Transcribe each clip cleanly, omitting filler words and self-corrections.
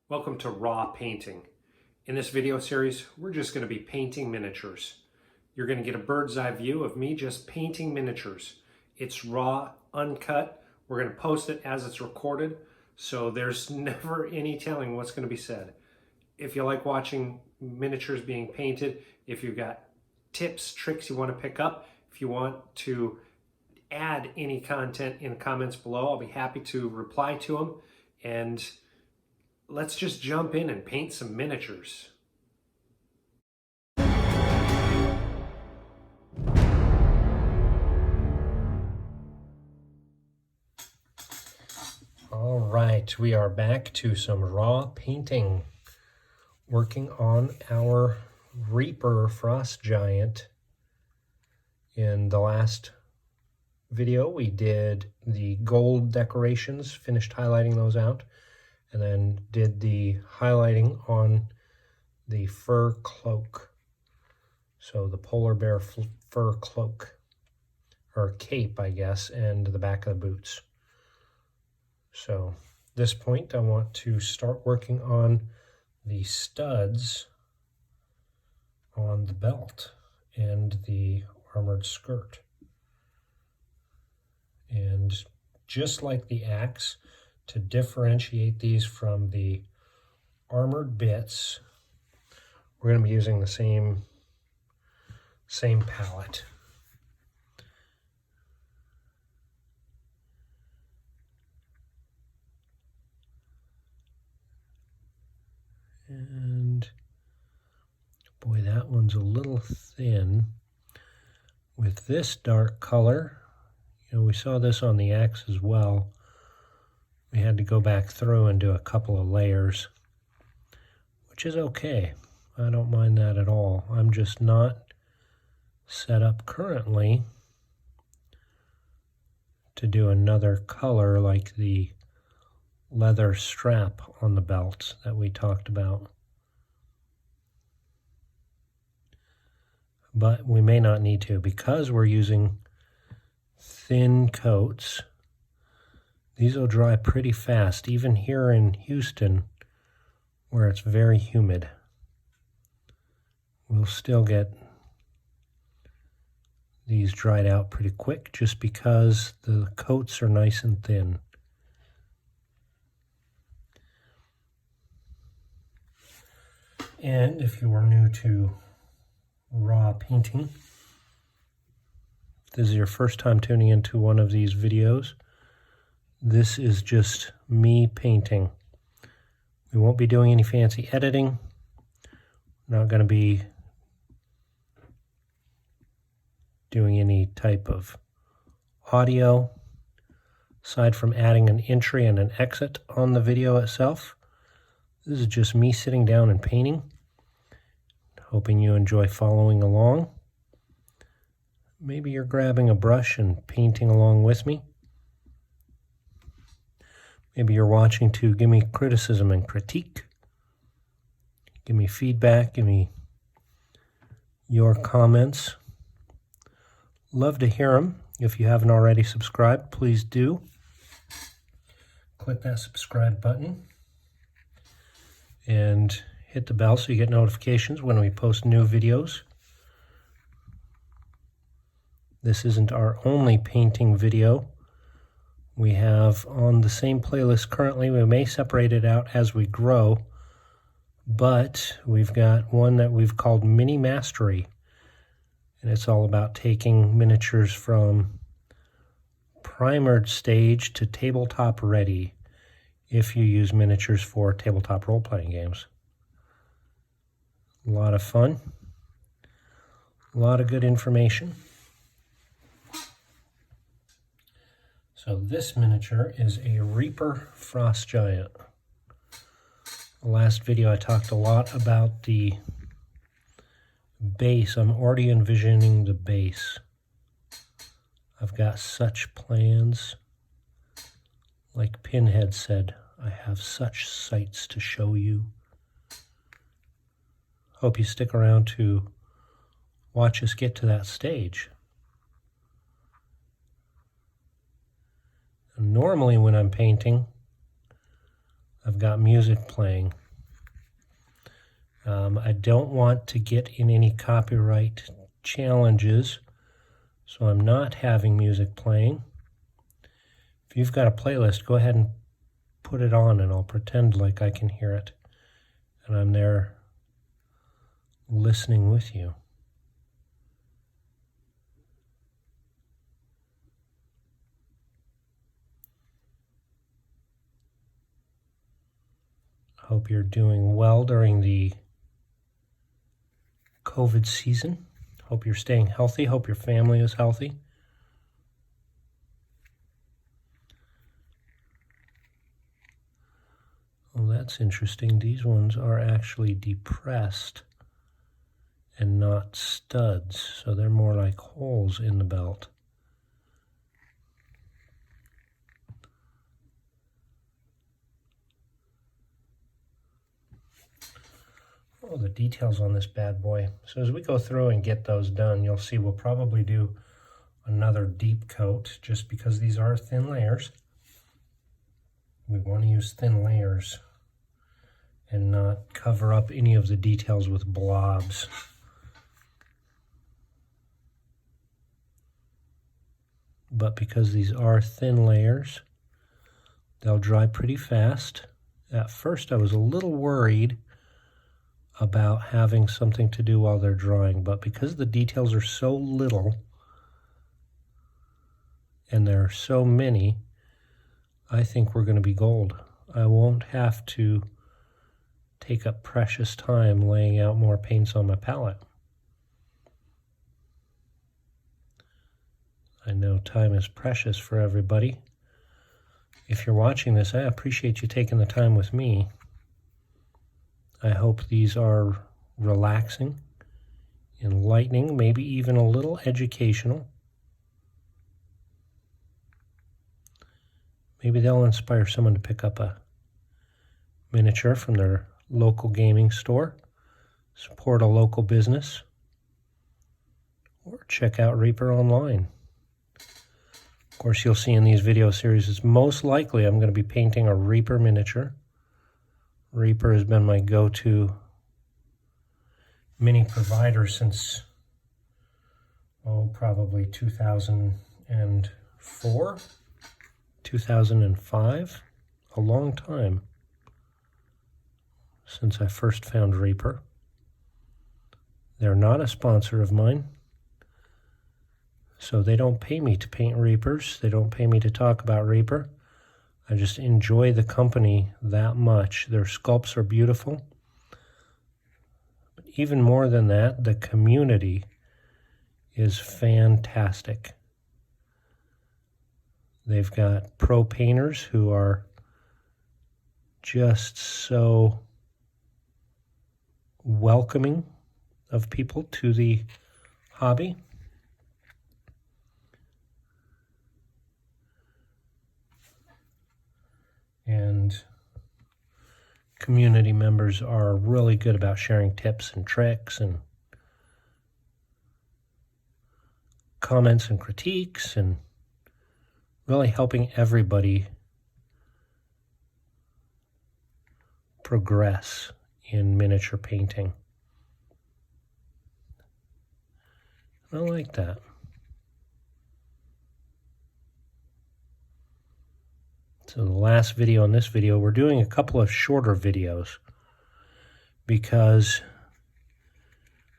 Welcome to Raw Painting. In this video series, we're just going to be painting miniatures. You're going to get a bird's eye view of me just painting miniatures. It's raw, uncut. We're going to post it as it's recorded, so there's never any telling what's going to be said. If you like watching miniatures being painted, if you've got tips, tricks you want to pick up, if you want to add any content in the comments below, I'll be happy to reply to them. And let's just jump in and paint some miniatures. All right, we are back to some raw painting. Working on our Reaper Frost Giant. In the last video, we did the gold decorations, finished highlighting those out, and then did the highlighting on the fur cloak. So the polar bear fur cloak, or cape, I guess, and the back of the boots. So at this point, I want to start working on the studs on the belt and the armored skirt. And just like the axe, to differentiate these from the armored bits, we're going to be using the same palette. And boy, that one's a little thin. With this dark color, you know, we saw this on the axe as well. We had to go back through and do a couple of layers, which is okay. I don't mind that at all. I'm just not set up currently to do another color like the leather strap on the belt that we talked about. But we may not need to because we're using thin coats. These will dry pretty fast, even here in Houston, where it's very humid. We'll still get these dried out pretty quick just because the coats are nice and thin. And if you are new to raw painting, if this is your first time tuning into one of these videos, this is just me painting. We won't be doing any fancy editing. Not going to be doing any type of audio, aside from adding an entry and an exit on the video itself. This is just me sitting down and painting. Hoping you enjoy following along. Maybe you're grabbing a brush and painting along with me. Maybe you're watching to give me criticism and critique. Give me feedback, give me your comments. Love to hear them. If you haven't already subscribed, please do. Click that subscribe button and hit the bell so you get notifications when we post new videos. This isn't our only painting video. We have on the same playlist currently. We may separate it out as we grow, but we've got one that we've called Mini Mastery, and it's all about taking miniatures from primered stage to tabletop ready if you use miniatures for tabletop role-playing games. A lot of fun, a lot of good information. So this miniature is a Reaper Frost Giant. The last video I talked a lot about the base. I'm already envisioning the base. I've got such plans. Like Pinhead said, I have such sights to show you. Hope you stick around to watch us get to that stage. Normally when I'm painting, I've got music playing. I don't want to get in any copyright challenges, so I'm not having music playing. If you've got a playlist, go ahead and put it on and I'll pretend like I can hear it and I'm there listening with you. Hope you're doing well during the COVID season. Hope you're staying healthy. Hope your family is healthy. Oh, that's interesting. These ones are actually depressed and not studs, so they're more like holes in the belt. Oh, the details on this bad boy. So as we go through and get those done, you'll see we'll probably do another deep coat just because these are thin layers. We want to use thin layers and not cover up any of the details with blobs. But because these are thin layers, they'll dry pretty fast. At first I was a little worried about having something to do while they're drying, but because the details are so little and there are so many, I think we're going to be gold. I won't have to take up precious time laying out more paints on my palette. I know time is precious for everybody. If you're watching this, I appreciate you taking the time with me. I hope these are relaxing, enlightening, maybe even a little educational. Maybe they'll inspire someone to pick up a miniature from their local gaming store, support a local business, or check out Reaper online. Of course, you'll see in these video series, it's most likely I'm going to be painting a Reaper miniature. Reaper has been my go-to mini provider since, probably 2004, 2005, a long time since I first found Reaper. They're not a sponsor of mine, so they don't pay me to paint Reapers. They don't pay me to talk about Reaper. I just enjoy the company that much. Their sculpts are beautiful. But even more than that, the community is fantastic. They've got pro painters who are just so welcoming of people to the hobby. And community members are really good about sharing tips and tricks and comments and critiques and really helping everybody progress in miniature painting. I like that. So the last video and this video, we're doing a couple of shorter videos because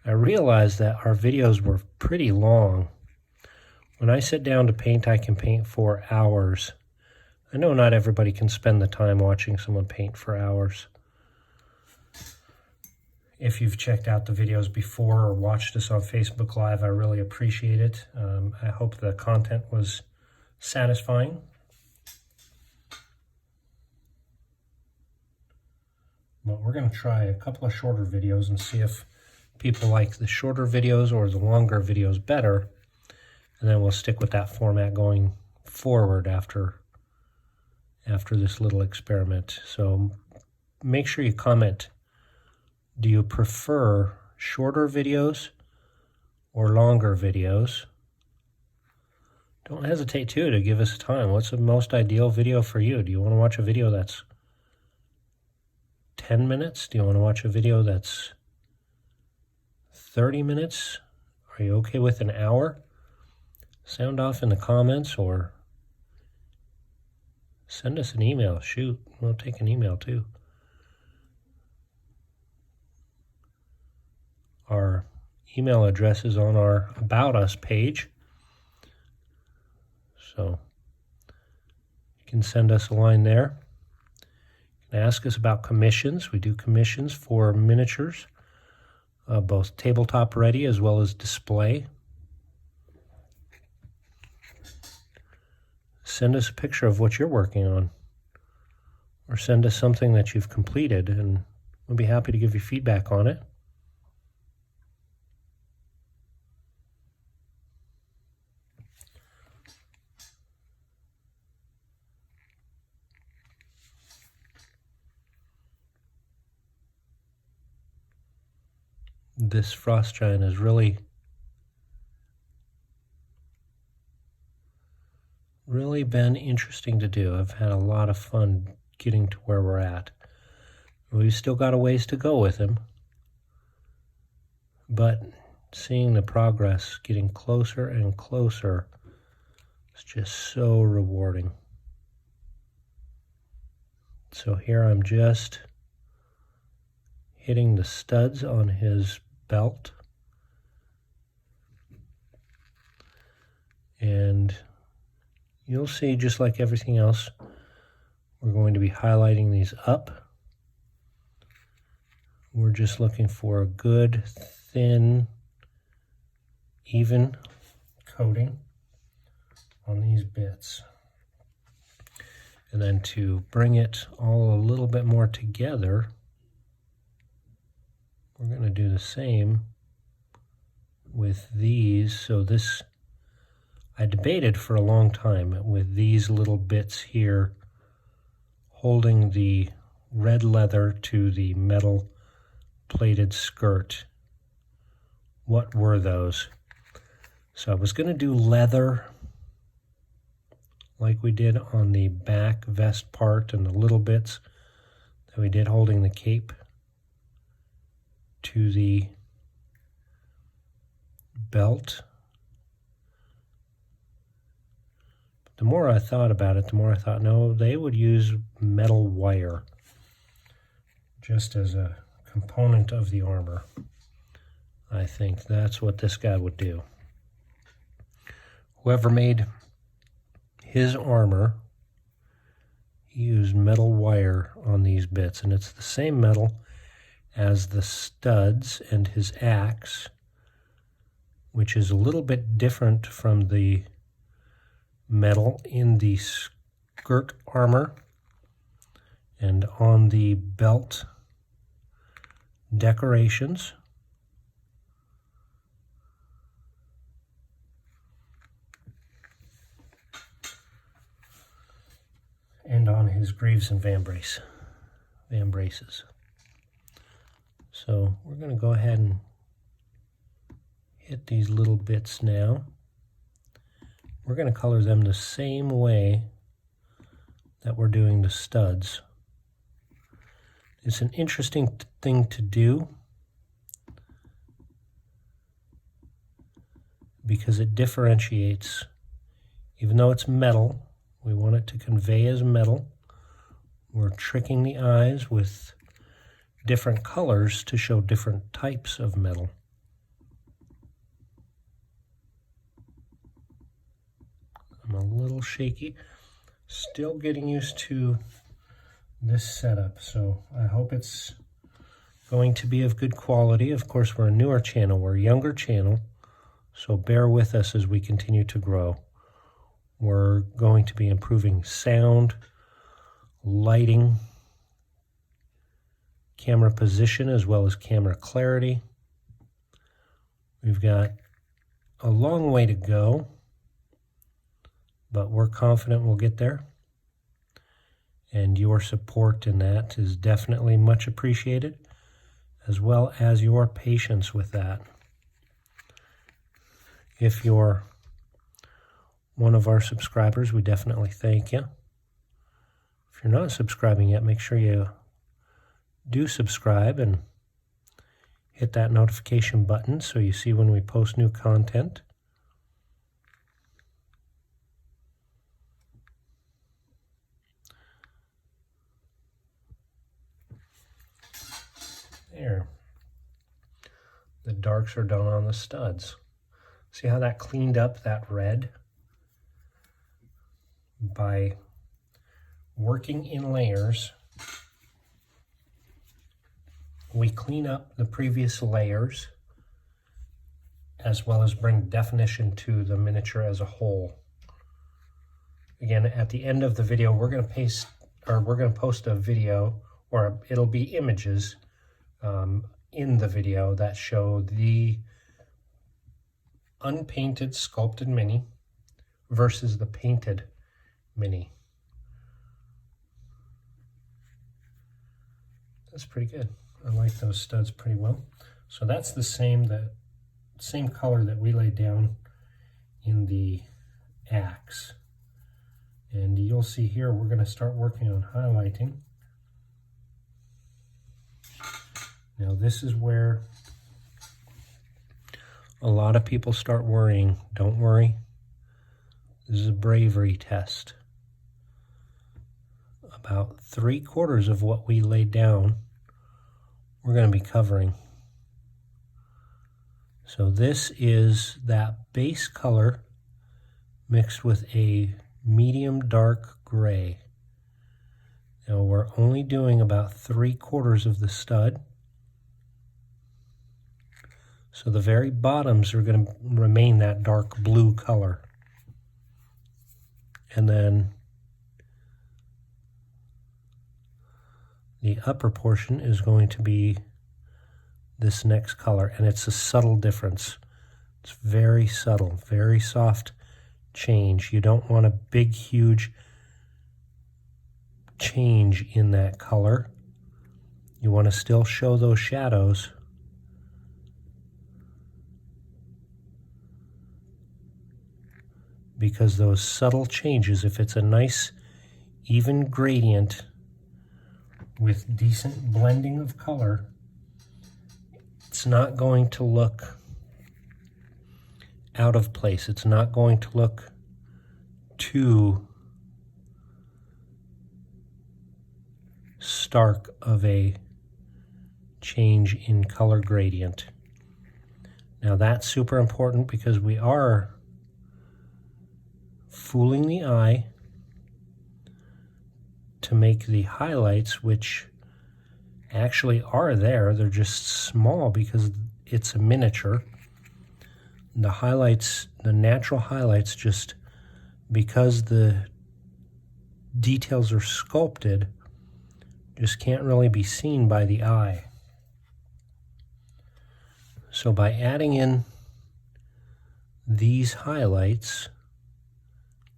I realized that our videos were pretty long. When I sit down to paint, I can paint for hours. I know not everybody can spend the time watching someone paint for hours. If you've checked out the videos before or watched us on Facebook Live, I really appreciate it. I hope the content was satisfying. But we're going to try a couple of shorter videos and see if people like the shorter videos or the longer videos better. And then we'll stick with that format going forward after this little experiment. So make sure you comment. Do you prefer shorter videos or longer videos? Don't hesitate to give us a time. What's the most ideal video for you? Do you want to watch a video that's 10 minutes? Do you want to watch a video that's 30 minutes? Are you okay with an hour? Sound off in the comments or send us an email. Shoot, we'll take an email too. Our email address is on our About Us page. So you can send us a line there. You can ask us about commissions. We do commissions for miniatures, both tabletop ready as well as display. Send us a picture of what you're working on, or send us something that you've completed, and we'll be happy to give you feedback on it. This frost giant has really been interesting to do. I've had a lot of fun getting to where we're at. We've still got a ways to go with him, but seeing the progress getting closer and closer is just so rewarding. So here I'm just hitting the studs on his belt, and you'll see, just like everything else, we're going to be highlighting these up. We're just looking for a good, thin, even coating on these bits. And then to bring it all a little bit more together, we're going to do the same with these. So this, I debated for a long time with these little bits here holding the red leather to the metal plated skirt. What were those? So I was going to do leather like we did on the back vest part and the little bits that we did holding the cape to the belt. The more I thought about it, the more I thought, no, they would use metal wire just as a component of the armor. I think that's what this guy would do. Whoever made his armor, he used metal wire on these bits, and it's the same metal as the studs and his axe, which is a little bit different from the metal in the skirt armor and on the belt decorations. And on his greaves and vambraces. So we're going to go ahead and hit these little bits now. We're going to color them the same way that we're doing the studs. It's an interesting thing to do because it differentiates. Even though it's metal, we want it to convey as metal. We're tricking the eyes with different colors to show different types of metal. I'm a little shaky. Still getting used to this setup, so I hope it's going to be of good quality. Of course, we're a newer channel, we're a younger channel, so bear with us as we continue to grow. We're going to be improving sound, lighting, camera position, as well as camera clarity. We've got a long way to go, but we're confident we'll get there. And your support in that is definitely much appreciated, as well as your patience with that. If you're one of our subscribers, we definitely thank you. If you're not subscribing yet, make sure you do subscribe and hit that notification button so you see when we post new content. There. The darks are done on the studs. See how that cleaned up that red? By working in layers, we clean up the previous layers as well as bring definition to the miniature as a whole. Again, at the end of the video, we're going to post a video, or it'll be images in the video that show the unpainted sculpted mini versus the painted mini. That's pretty good. I like those studs pretty well. So that's the same color that we laid down in the axe. And you'll see here we're going to start working on highlighting. Now this is where a lot of people start worrying. Don't worry. This is a bravery test. About 3/4 of what we laid down, we're going to be covering. So this is that base color mixed with a medium dark gray. Now we're only doing about 3/4 of the stud. So the very bottoms are going to remain that dark blue color. And then the upper portion is going to be this next color, and it's a subtle difference. It's very subtle, very soft change. You don't want a big, huge change in that color. You want to still show those shadows, because those subtle changes, if it's a nice even gradient with decent blending of color, it's not going to look out of place. It's not going to look too stark of a change in color gradient. Now that's super important because we are fooling the eye to make the highlights, which actually are there. They're just small because it's a miniature. The highlights, the natural highlights, just because the details are sculpted, just can't really be seen by the eye. So by adding in these highlights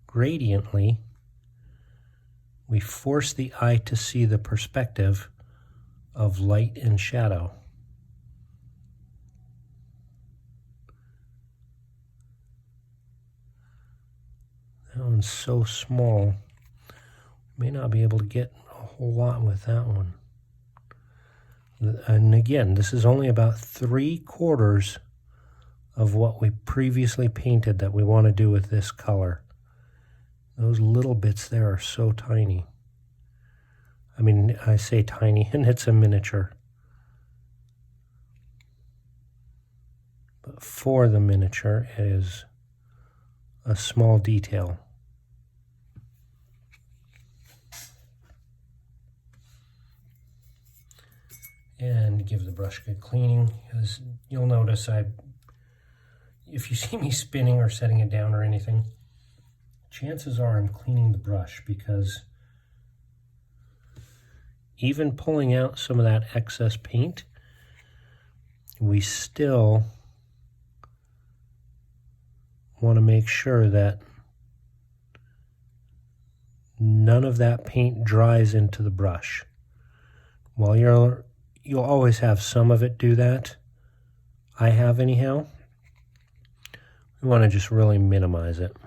gradiently, we force the eye to see the perspective of light and shadow. That one's so small, may not be able to get a whole lot with that one. And again, this is only about 3/4 of what we previously painted that we want to do with this color. Those little bits there are so tiny. I mean, I say tiny, and it's a miniature. But for the miniature, it is a small detail. And give the brush good cleaning, because you'll notice if you see me spinning or setting it down or anything, chances are I'm cleaning the brush, because even pulling out some of that excess paint, we still want to make sure that none of that paint dries into the brush. While you'll always have some of it do that. I have anyhow. We want to just really minimize it.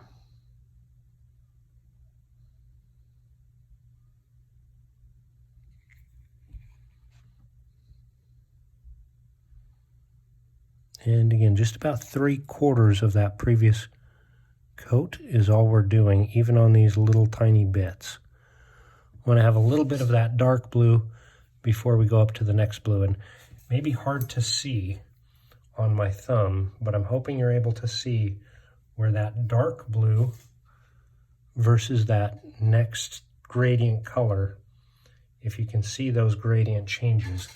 And again, just about 3/4 of that previous coat is all we're doing, even on these little tiny bits. I want to have a little bit of that dark blue before we go up to the next blue. And maybe hard to see on my thumb, but I'm hoping you're able to see where that dark blue versus that next gradient color, if you can see those gradient changes,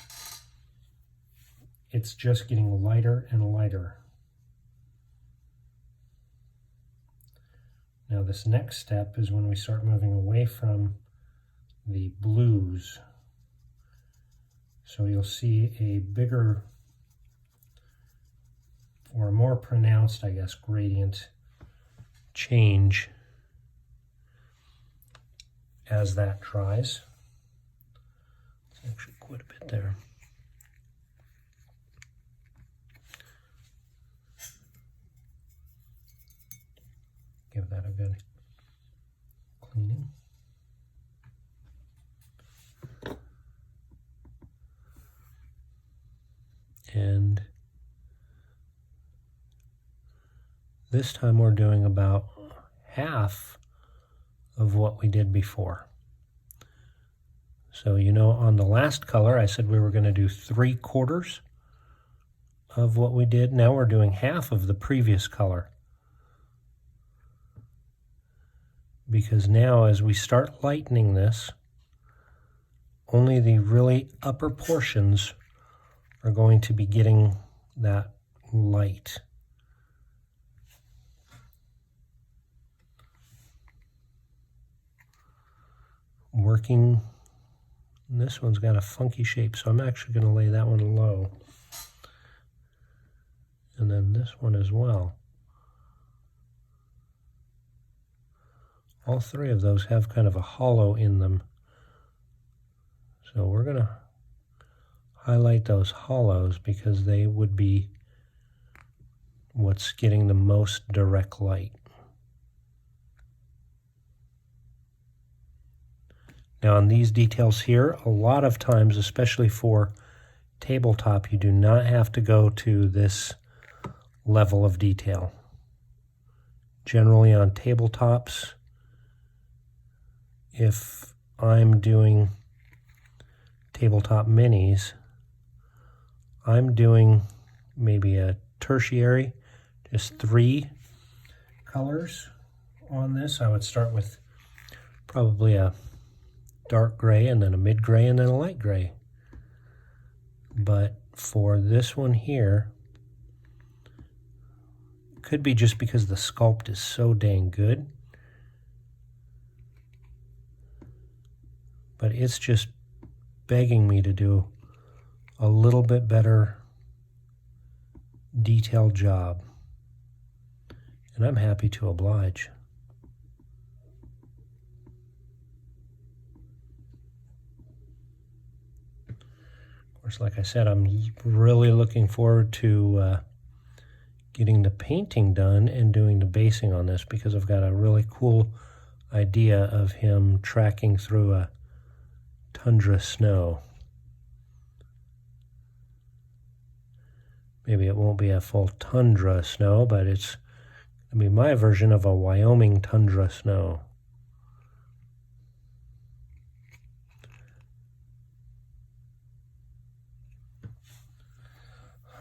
it's just getting lighter and lighter. Now this next step is when we start moving away from the blues. So you'll see a bigger or a more pronounced, I guess, gradient change as that dries. It's actually quite a bit there. Give that a good cleaning. And this time we're doing about half of what we did before. So, you know, on the last color, I said we were going to do 3/4 of what we did. Now we're doing half of the previous color. Because now as we start lightening this, only the really upper portions are going to be getting that light. Working, this one's got a funky shape, so I'm actually going to lay that one low. And then this one as well. All three of those have kind of a hollow in them. So we're going to highlight those hollows because they would be what's getting the most direct light. Now on these details here, a lot of times, especially for tabletop, you do not have to go to this level of detail. Generally on tabletops, if I'm doing tabletop minis, I'm doing maybe a tertiary, just 3 colors on this. I would start with probably a dark gray and then a mid gray and then a light gray. But for this one here, could be just because the sculpt is so dang good, but it's just begging me to do a little bit better detailed job, and I'm happy to oblige. Of course, like I said, I'm really looking forward to getting the painting done and doing the basing on this, because I've got a really cool idea of him tracking through a tundra snow. Maybe it won't be a full tundra snow, but it's going to be my version of a Wyoming tundra snow.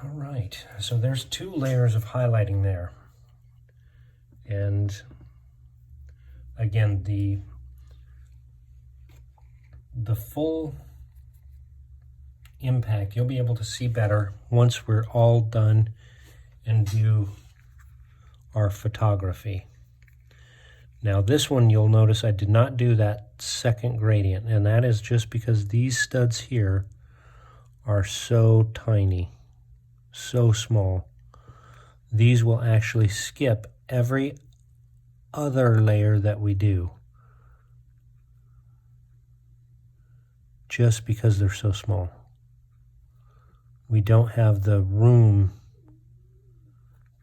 All right, so there's 2 layers of highlighting there. And again, the full impact you'll be able to see better once we're all done and do our photography. Now this one, you'll notice I did not do that second gradient, and that is just because these studs here are so tiny, so small. These will actually skip every other layer that we do, just because they're so small. We don't have the room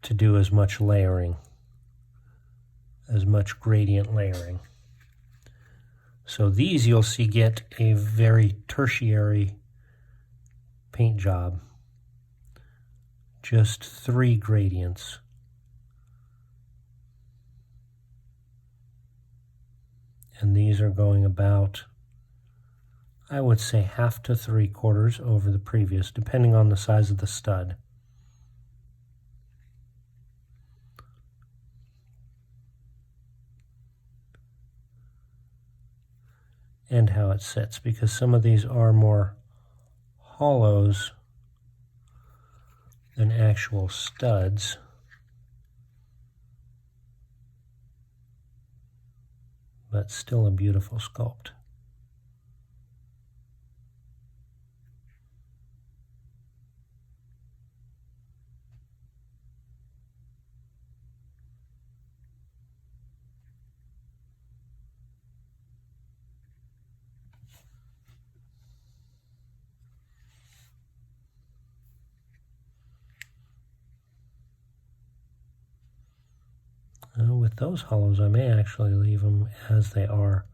to do as much layering, as much gradient layering. So these you'll see get a very tertiary paint job, just 3 gradients. And these are going about, I would say, 1/2 to 3/4 over the previous, depending on the size of the stud. And how it sits, because some of these are more hollows than actual studs. But still a beautiful sculpt. With those hollows, I may actually leave them as they are,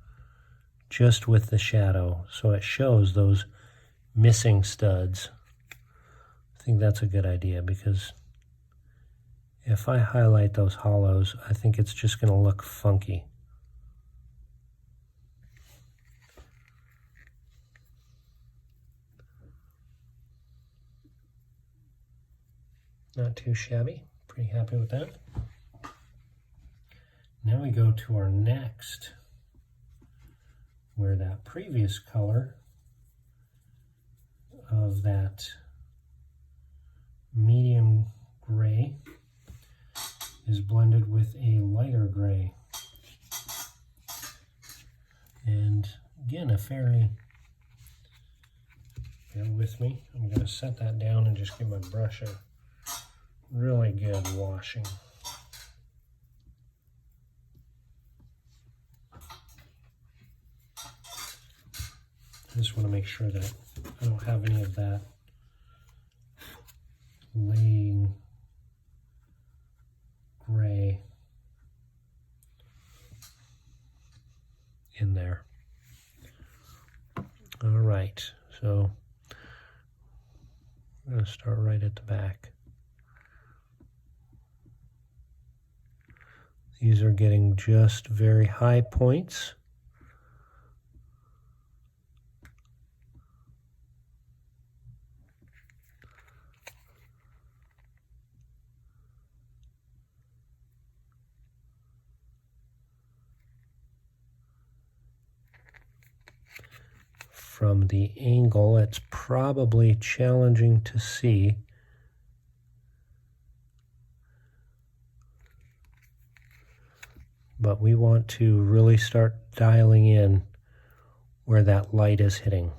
just with the shadow, so it shows those missing studs. I think that's a good idea, because if I highlight those hollows, I think it's just going to look funky. Not too shabby. Pretty happy with that. Now we go to our next, where that previous color of that medium gray is blended with a lighter gray. And again, a fairly, bear with me, I'm going to set that down and just give my brush a really good washing. I just want to make sure that I don't have any of that laying gray in there. All right, so I'm going to start right at the back. These are getting just very high points. From the angle, it's probably challenging to see. But we want to really start dialing in where that light is hitting.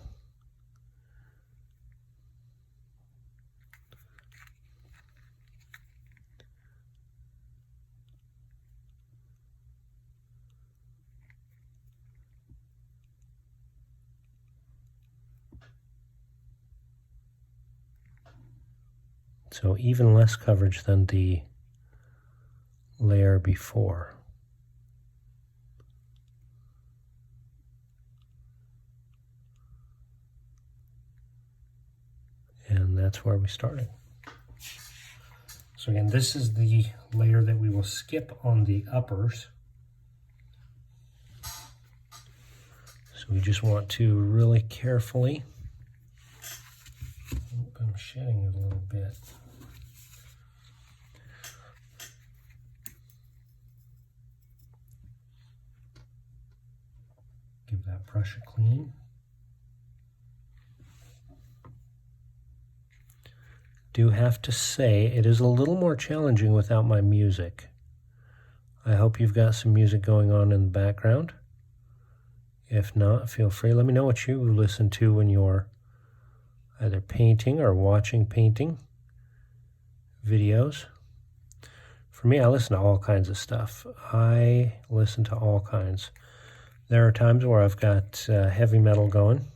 So even less coverage than the layer before. And that's where we started. So again, this is the layer that we will skip on the uppers. So we just want to really carefully, I'm shedding it a little bit. Give that brush a clean. Do have to say it is a little more challenging without my music. I hope you've got some music going on in the background. If not, feel free. Let me know what you listen to when you're either painting or watching painting videos. For me, I listen to all kinds of stuff. I listen to all kinds. There are times where I've got heavy metal going.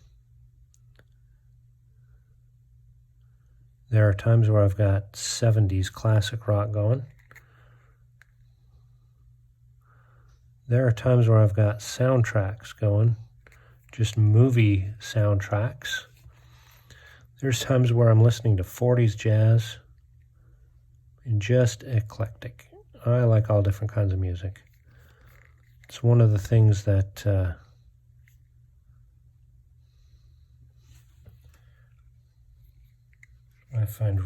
There are times where I've got 70s classic rock going. There are times where I've got soundtracks going, just movie soundtracks. There's times where I'm listening to 40s jazz, and just eclectic. I like all different kinds of music. It's one of the things that I find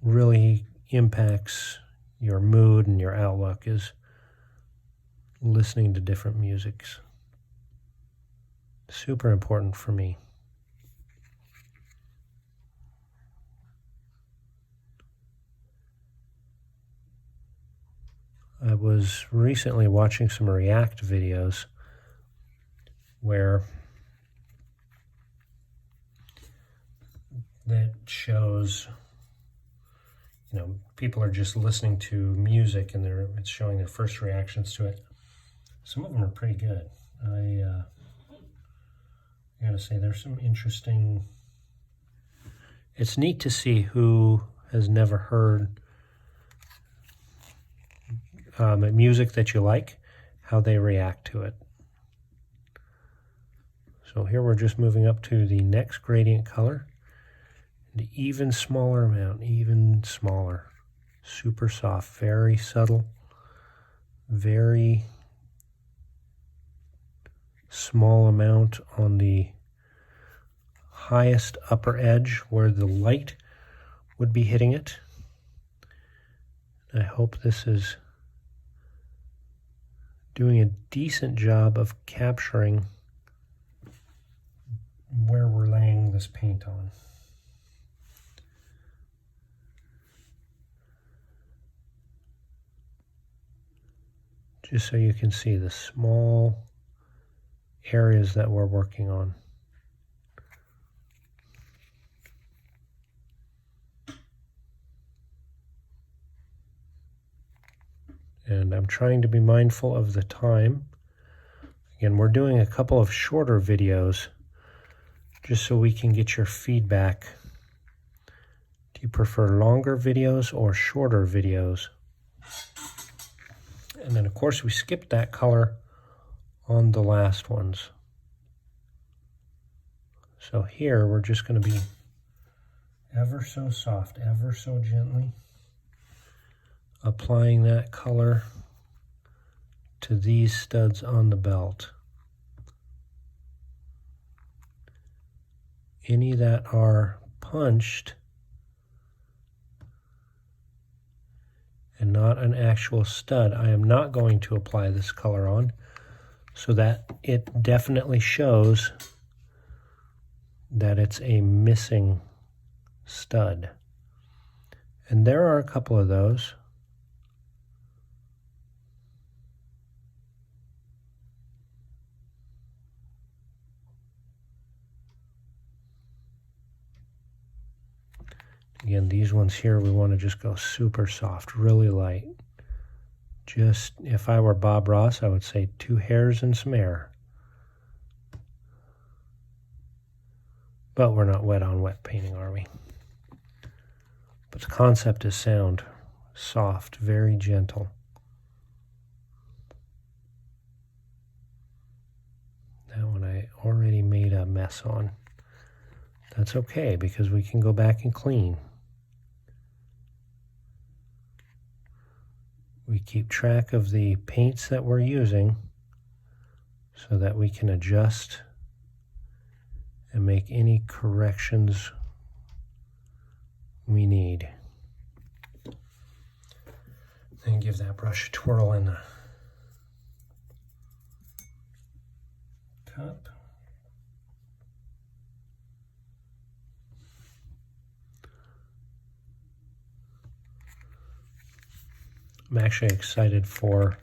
really impacts your mood and your outlook is listening to different musics. Super important for me. I was recently watching some React videos where that shows, people are just listening to music and it's showing their first reactions to it. Some of them are pretty good. I gotta say, there's some interesting. It's neat to see who has never heard music that you like, how they react to it. So here we're just moving up to the next gradient color. An even smaller amount, even smaller. Super soft, very subtle, very small amount on the highest upper edge where the light would be hitting it. I hope this is doing a decent job of capturing where we're laying this paint on. Just so you can see the small areas that we're working on. And I'm trying to be mindful of the time. Again, we're doing a couple of shorter videos just so we can get your feedback. Do you prefer longer videos or shorter videos? And then, of course, we skipped that color on the last ones. So here, we're just going to be ever so soft, ever so gently applying that color to these studs on the belt. Any that are punched and not an actual stud, I am not going to apply this color on, so that it definitely shows that it's a missing stud. And there are a couple of those. Again, these ones here, we want to just go super soft, really light. Just, if I were Bob Ross, I would say 2 hairs and some air. But we're not wet on wet painting, are we? But the concept is sound, soft, very gentle. That one I already made a mess on. That's okay, because we can go back and clean. We keep track of the paints that we're using so that we can adjust and make any corrections we need. And give that brush a twirl in the cup. I'm actually excited for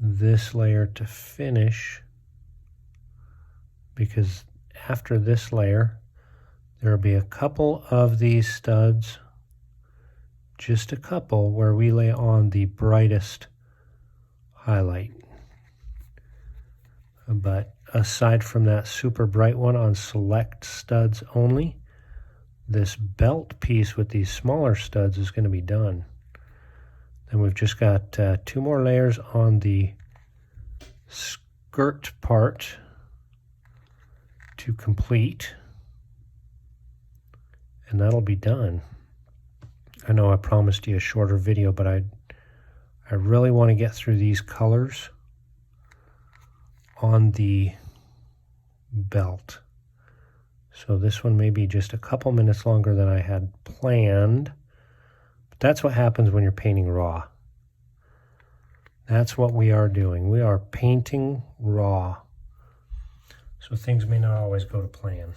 this layer to finish, because after this layer there will be a couple of these studs, just a couple, where we lay on the brightest highlight. But aside from that super bright one on select studs only, this belt piece with these smaller studs is going to be done. Then we've just got 2 more layers on the skirt part to complete. and that'll be done. I know I promised you a shorter video, but I really want to get through these colors on the belt. So this one may be just a couple minutes longer than I had planned. But that's what happens when you're painting raw. That's what we are doing. We are painting raw. So things may not always go to plan.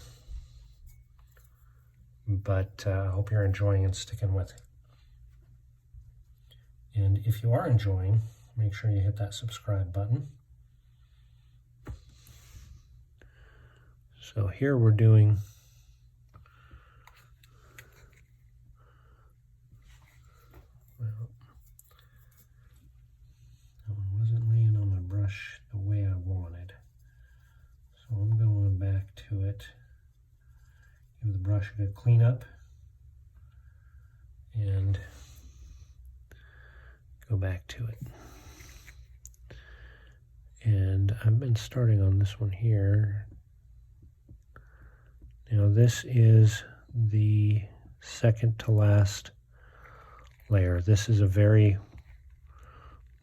But I hope you're enjoying and sticking with it. And if you are enjoying, make sure you hit that subscribe button. So here we're doing that one wasn't laying on my brush the way I wanted. So I'm going back to it. Give the brush a good clean up and go back to it. And I've been starting on this one here. Now this is the second to last layer. This is a very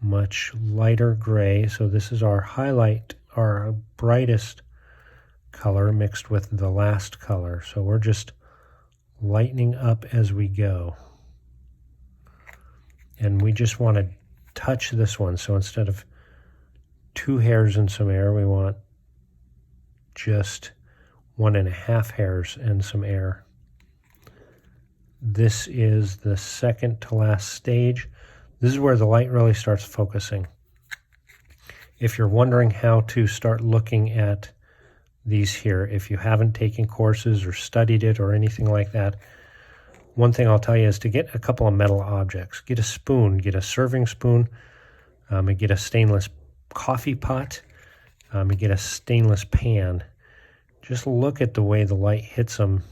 much lighter gray. So this is our highlight, our brightest color mixed with the last color. So we're just lightening up as we go. And we just want to touch this one. So instead of 2 hairs and some air, we want just 1.5 hairs and some air. This is the second to last stage. This is where the light really starts focusing. If you're wondering how to start looking at these here, if you haven't taken courses or studied it or anything like that, one thing I'll tell you is to get a couple of metal objects. Get a spoon, get a serving spoon, and get a stainless coffee pot, and get a stainless pan. Just look at the way the light hits them.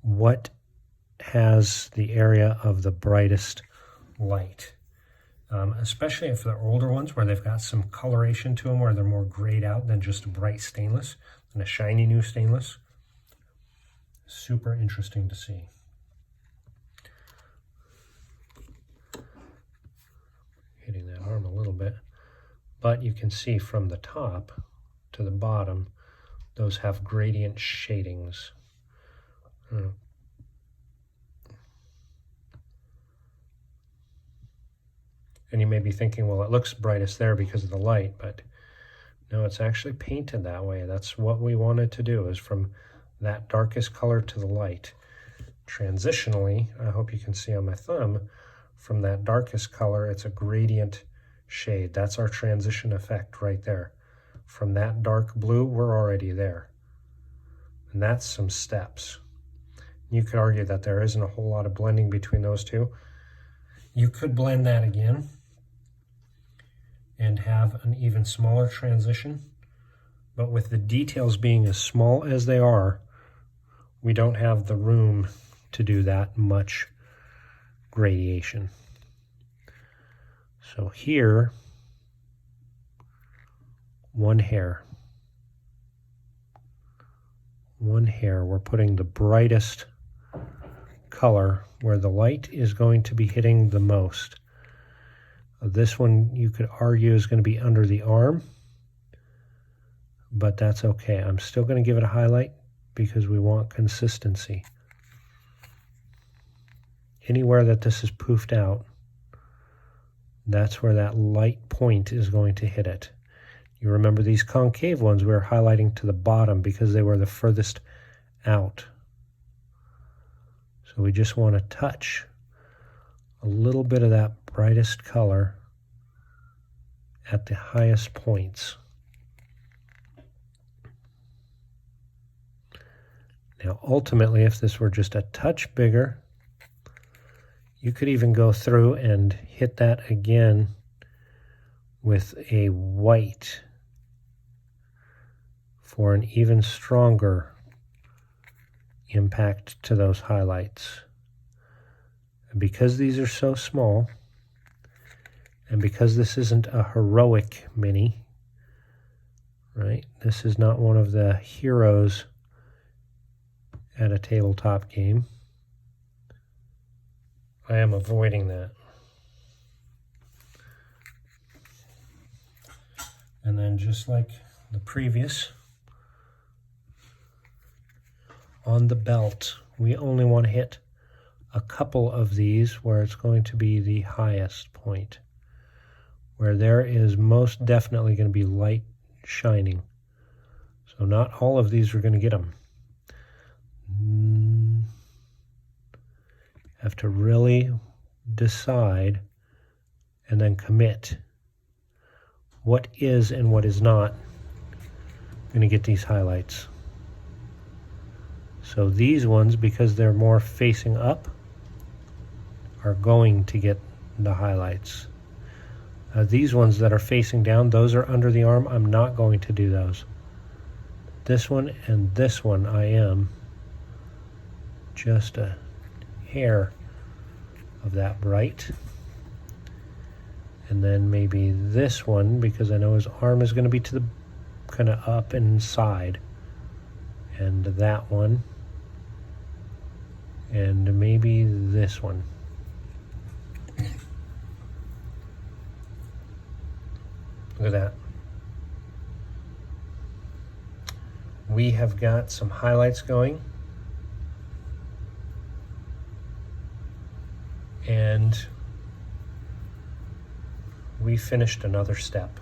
What has the area of the brightest light? Especially if they're older ones where they've got some coloration to them, where they're more grayed out than just a bright stainless and a shiny new stainless. Super interesting to see. Hitting that arm a little bit, but you can see from the top to the bottom, those have gradient shadings. And you may be thinking, well, it looks brightest there because of the light, but no, it's actually painted that way. That's what we wanted to do, is from that darkest color to the light. Transitionally, I hope you can see on my thumb, from that darkest color, it's a gradient shade. That's our transition effect right there. From that dark blue, we're already there. And that's some steps. You could argue that there isn't a whole lot of blending between those two. You could blend that again and have an even smaller transition. But with the details being as small as they are, we don't have the room to do that much gradation. So here, 1 hair. 1 hair. We're putting the brightest color where the light is going to be hitting the most. This one you could argue is going to be under the arm, but that's okay. I'm still going to give it a highlight because we want consistency. Anywhere that this is poofed out, that's where that light point is going to hit it. You remember these concave ones we were highlighting to the bottom because they were the furthest out. So we just want to touch a little bit of that brightest color at the highest points. Now ultimately, if this were just a touch bigger, you could even go through and hit that again with a white for an even stronger impact to those highlights. And because these are so small, and because this isn't a heroic mini, right? This is not one of the heroes at a tabletop game. I am avoiding that. And then just like the previous, on the belt, we only want to hit a couple of these where it's going to be the highest point, where there is most definitely going to be light shining. So not all of these are going to get them. Have to really decide and then commit what is and what is not going to get these highlights. So these ones, because they're more facing up, are going to get the highlights. These ones that are facing down, those are under the arm. I'm not going to do those. This one and this one I am. Just a hair of that bright. And then maybe this one, because I know his arm is going to be to the kind of up and side. And that one. And maybe this one. Look at that. We have got some highlights going. And we finished another step.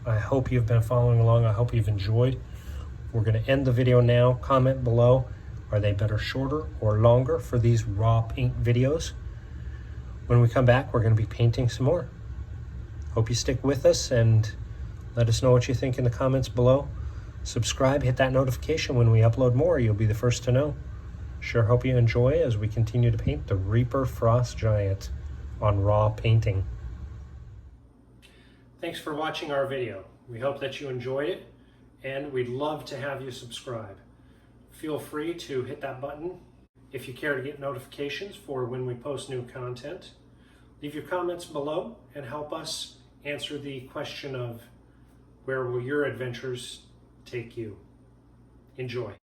I hope you've been following along. I hope you've enjoyed. We're going to end the video now. Comment below, are they better shorter or longer for these raw paint videos? When we come back, we're going to be painting some more. Hope you stick with us and let us know what you think in the comments below. Subscribe, hit that notification when we upload more. You'll be the first to know. Sure hope you enjoy as we continue to paint the Reaper Frost Giant on raw painting. Thanks for watching our video. We hope that you enjoyed it, and we'd love to have you subscribe. Feel free to hit that button if you care to get notifications for when we post new content. Leave your comments below and help us answer the question of where will your adventures take you. Enjoy.